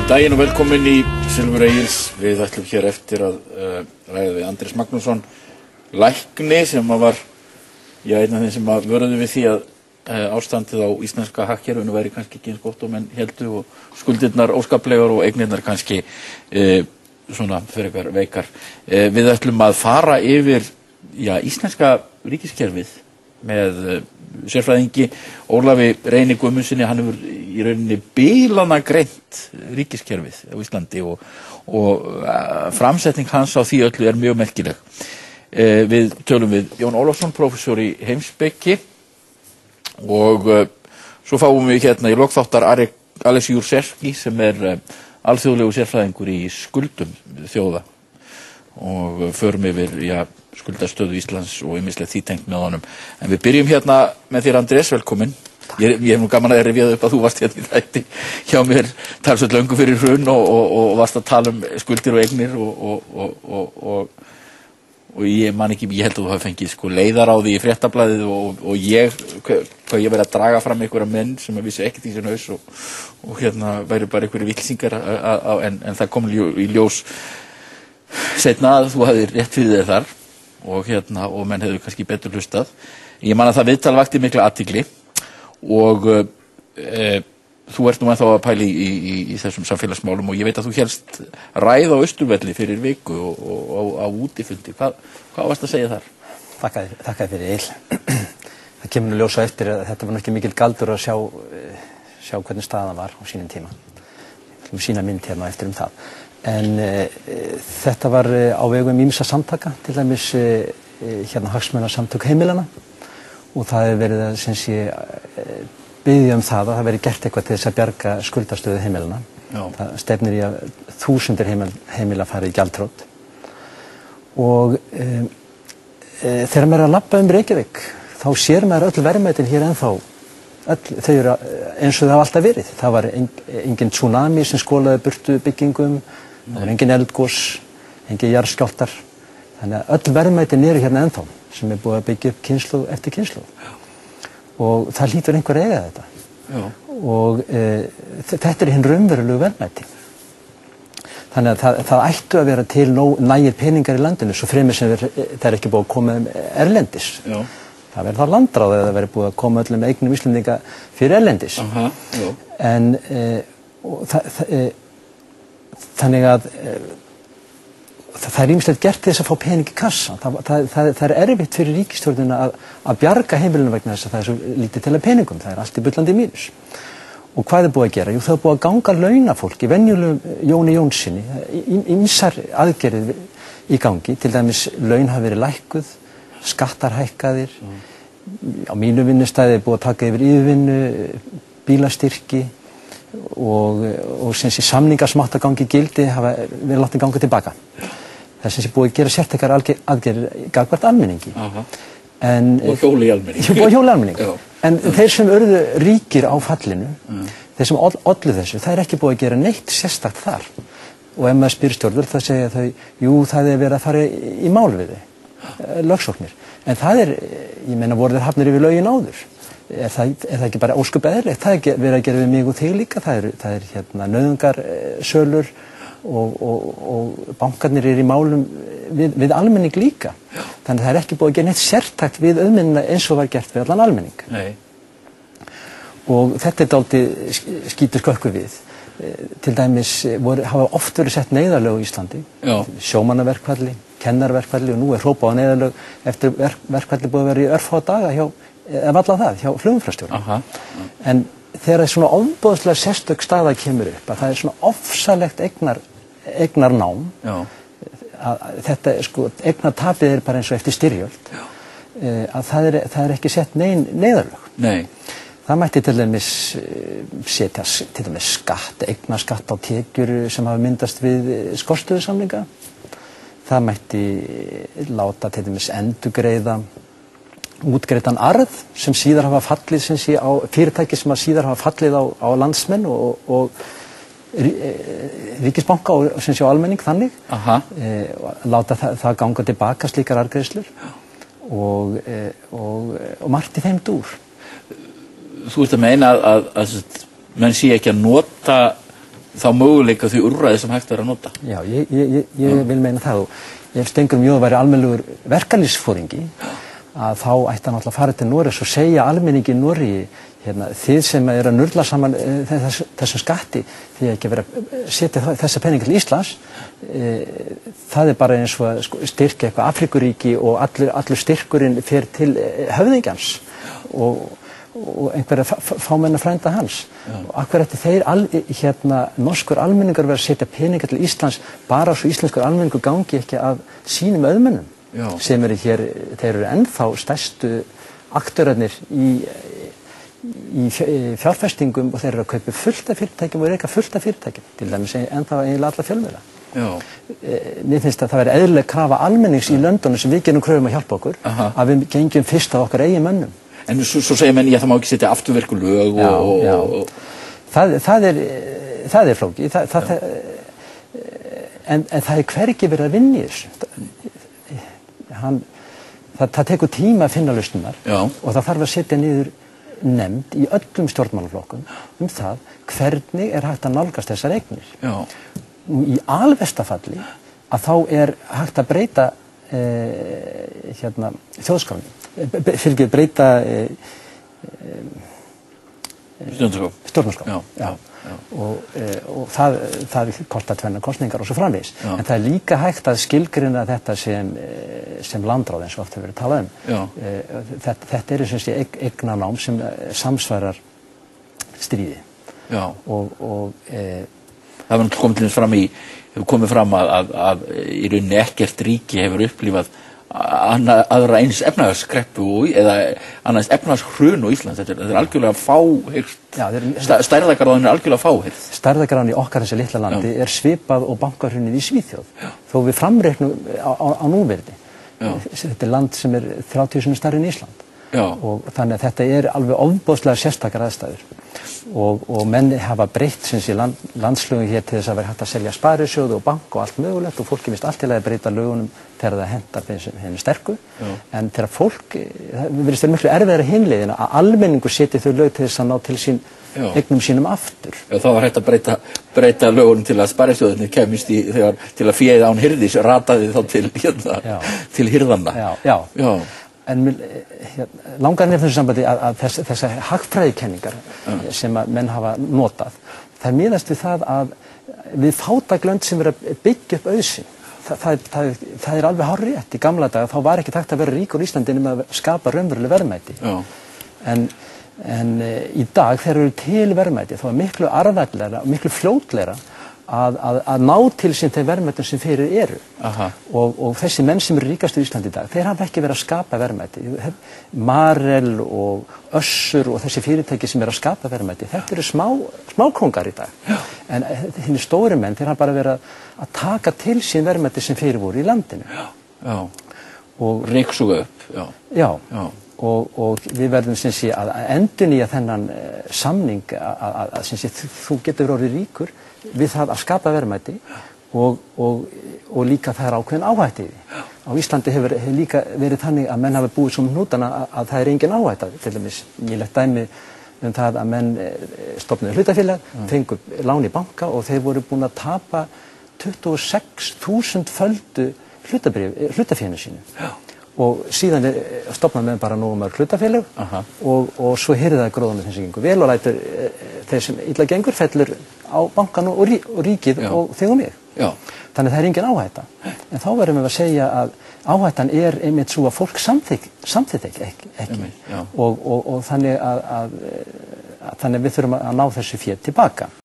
Daginn og velkomin í Silfur Egils. Við ætlum hér eftir að ræða við Andrés Magnússon, lækni sem var einn af þeim sem vöruðu við því að ástandið á íslenska hagkerfinu væri kannski ekki eins gott og menn héldu og skuldirnar óskaplegar og eignirnar kannski svona frekar veikar. Við ætlum að fara yfir íslenska ríkiskerfið með sérfræðingi Ólafi Reyni Guðmundsssyni. Hann hefur í rauninni bilana greint ríkiskerfið á Íslandi og framsetning hans á því öllu er mjög merkileg. Við tölum við Jón Ólafsson, prófessor í heimspeki, og svo fáum við hérna í lok þáttar Alex Jurseski sem alþjóðlegu sérfræðingur í skuldum þjóða og förum yfir skuldastöðu Íslands og ýmislegt því tengt með honum. En við byrjum hérna með þér, Andrés, velkomin. Ég hef nú gaman að rifja upp að þú varst hérna í þætti hjá mér talsvert löngu fyrir hrun og varst að tala skuldir og eignir og ég man ekki, ég held að þú hafi fengið leiðaráði í Fréttablaðið og ég verið að draga fram einhverja menn sem vissi ekkert í sin haus og hérna væri bara einhverju villsingar en það kom í ljós seinna að þú hafðir rétt fyrir þér þar og menn hefðu kannski betur hlustað. Ég man að það viðtal vakti mikla athygli og þú ert nú ennþá að pæla í þessum samfélagsmálum og ég veit að þú hélst ræðu á Austurvelli fyrir viku og á útifundi. Hvað varst að segja þar? Þakkaði fyrir Egill. Það kemur nú ljósa eftir að þetta var nú ekki mikill galdur að sjá hvernig staðan var á sínum tíma. Við ætlum að sýna mynd hérna eftir það. En þetta var á vegum ýmissa samtaka, til dæmis hérna hagsmunasamtök heimilanna, og það hefur verið að biðja það að það veri gert eitthvað til þess að bjarga skuldastöðu heimilanna. Það stefnir í að þúsundir heimila fari í gjaldþrot. Og þegar maður er að labba Reykjavík, þá sér maður öll verðmætin hér ennþá. Þau eru eins og það hafa alltaf verið. Það var engin tsunami sem skolaði burtu byggingum, það var engin eldgos, engin jarðskjálftar. Þannig að öll verðmætin eru hérna ennþá, sem búið að byggja upp kynslóð eftir kynslóð. Og það hlýtur einhver að eiga þetta. Og þetta hinn raunverulegu verðmæti. Þannig að það ættu að vera til nægir peningar í landinu, svo fremur sem það ekki búið að koma erlendis. Það verður þá landráð eða það verður búið að koma öllum eignum Íslendinga fyrir erlendis. En þannig að það er ýmislegt gert til þess að fá pening í kassan. Það er erfitt fyrir ríkisstjórnina að bjarga heimilinu vegna þess að það er svo lítið til að peningum. Það er allt í bullandi mínus. Og hvað er búið að gera? Jú, það er búið að ganga launafólki, venjulegum Jóni Jónssyni, ýmsar aðgerðir í gangi. Til dæmis laun hafa verið lækkuð, skattar hækkaðir. Á mínu vinnustæði er búið að taka yfir yfirvinnu, bílastyrki og samningar smátt að gangi gildi hafa verið látið ganga tilbaka. Það er búið að gera sértækar aðgerðir gagnvart almenningi. Og hjóli í almenningi. Og hjóli í almenningi. En þeir sem urðu ríkir á fallinu, þeir sem ollu þessu, það er ekki búið að gera neitt sérstakt þar. Og ef maður spyr stjórnvöld, þá segja þau, jú, það er verið að fara í mál við þau, lögsóknir. En það er, ég meina, voru þeir hafnir yfir lögin áður. Er það ekki bara ósköp eðlilegt? Það er verið að gera við mig og þig líka. Það er nauðungarsölur og bankarnir eru í málum við almenning líka. Þannig að það er ekki búið að gera neitt sértækt við auðmennina eins og var gert við allan almenning. Og þetta er dálítið skítur skökku við. Til dæmis hafa oft verið sett neyðarlög á Íslandi. Sjómannaverkfalli, kennarverkfalli, og nú er hrópað á neyðarlög eftir verkfalli búið að vera í örfáa daga hjá hjá flugumferðarstjóranum. En þegar svona ofboðslega sérstök staða kemur upp, að það er svona ofsalegt eignarnám, að þetta eignartapið er bara eins og eftir styrjöld, að það er ekki sett neyðarlög. Það mætti til dæmis setja eignarskatt á tekjur sem hafa myndast við skortstöðusamninga. Það mætti láta til dæmis endurgreiða útgreiddan arð sem síðar hafa fallið á fyrirtæki sem síðar hafa fallið á landsmenn og ríkisbanka og á almenning þannig. Láta það ganga tilbaka slíkar arðgreiðslur og margt í þeim dúr. Þú ert að meina að menn sé ekki að nota þá möguleika þau úrræði sem hægt að nota. Já, ég vil meina það og ef Steingrímur J væri almennilegur verkalýðsforingi að þá ætti hann alltaf að fara til Noregs og segja almenningi í Noregi þið sem að nurla saman þessum skatti því ekki að vera að setja þessa peninga til Íslands það bara eins og að styrkja eitthvað Afríkuríki og allur styrkurinn fer til höfðingjans og einhverja fámenna frænda hans og akkur eftir þeir norskur almenningar vera að setja peninga til Íslands bara svo íslenskur almenningur gangi ekki af sínum auðmönnum sem hér, þeir eru ennþá stærstu aktörarnir í fjárfestingum og þeir eru að kaupa fullt af fyrirtækjum og reka fullt af fyrirtækjum til dæmis ennþá eiginlega alla fjölmiðla. Mér finnst að það væri eðlileg krafa almennings í löndunum sem við gerum kröfum að hjálpa okkur að við gengjum fyrst af okkar eigin mönnum. En svo segja menn það má ekki setja afturvirku lög og það er flókið en það er hvergi verið að vinna í þessu. Það tekur tíma að finna lausnirnar og það þarf að setja niður nefnd í öllum stjórnmálaflokkum það hvernig er hægt að nálgast þessar eignir. Í alvestafalli að þá er hægt að breyta þjóðskránni, breyta stjórnarskrá. Og það kostar tvennar kosningar og svo framvegis. En það er líka hægt að skilgreina þetta sem landráð eins og oft hefur verið talað um. Þetta eru sem sé eignarnám sem samsvarar stríði. Það var hefur komið fram að í rauninni ekkert ríki hefur upplifað aðra eins efnahagskreppu eða annars efnahagshrun á Ísland. Þetta er algjörlega fáheyrt. Stærðargráðin er algjörlega fáheyrt. Stærðargráðin í okkar þessi litla landi er svipað og bankahrunið í Svíþjóð. Þó við framreiknum á núvirði. Þetta er land sem er 30 sinnum stærri en Ísland. Og þannig að þetta er alveg ofboðslega sérstakar aðstæður. Og menn hafa breytt landslögum hér til þess að vera hægt að selja sparisjóði og bank og allt mögulegt og fólki finnst allt til að breyta lögunum þegar það hentar henni sterku en þegar fólk, það virðist vera miklu erfiðara hinleiðin að almenningur setji þau lög til þess að ná til sín eignum sínum aftur. Það var hægt að breyta lögunum til að sparisjóðinni kemist til að féð án hirðis rataði þá til hirðanna. En langar nefnir þessu sambandi að þessar hagfræðikenningar sem að menn hafa notað, það miðast við það að við fátæklönd sem eru að byggja upp auðsinn. Það er alveg hárrétt. Í gamla daga þá var ekki hægt að vera ríkur í Íslandi nema að skapa raunveruleg verðmæti. En í dag þegar eru til verðmæti þá er miklu arðvænlegra og miklu fljótlegra að ná til sín þeim verðmætum sem fyrir eru. Og þessi menn sem eru ríkastur í Íslandi í dag, þeir hafa ekki verið að skapa verðmæti. Marel og Össur og þessi fyrirtæki sem eru að skapa verðmæti, þetta eru smákóngar í dag. En hinn stóri menn, þeir hafa bara verið að taka til sín verðmæti sem fyrir voru í landinu. Og ryksuga upp. Og við verðum sem sé að endurnýja þennan samning að sem sé þú getur orðið ríkur við það að skapa verðmæti og líka það er ákveðin áhætti í því. Á Íslandi hefur líka verið þannig að menn hafa búið svo hnútana að það er engin áhætta. Til dæmis nýlegt dæmi það að menn stofnuðu hlutafélag, fengu lán í banka og þeir voru búin að tapa 26.000 földu hlutafénu sínu. Og síðan stofnaði menn bara nógu mörg hlutafélög og svo hyrði það gróðanum þeim sem gengur vel og lætur þeir sem illa gengur fellur á bankan og ríkið og þig og mig. Þannig það er engin áhætta. En þá verðum við að segja að áhættan er einmitt svo að fólk samþykki ekki. Og þannig að við þurfum að ná þessu fé tilbaka.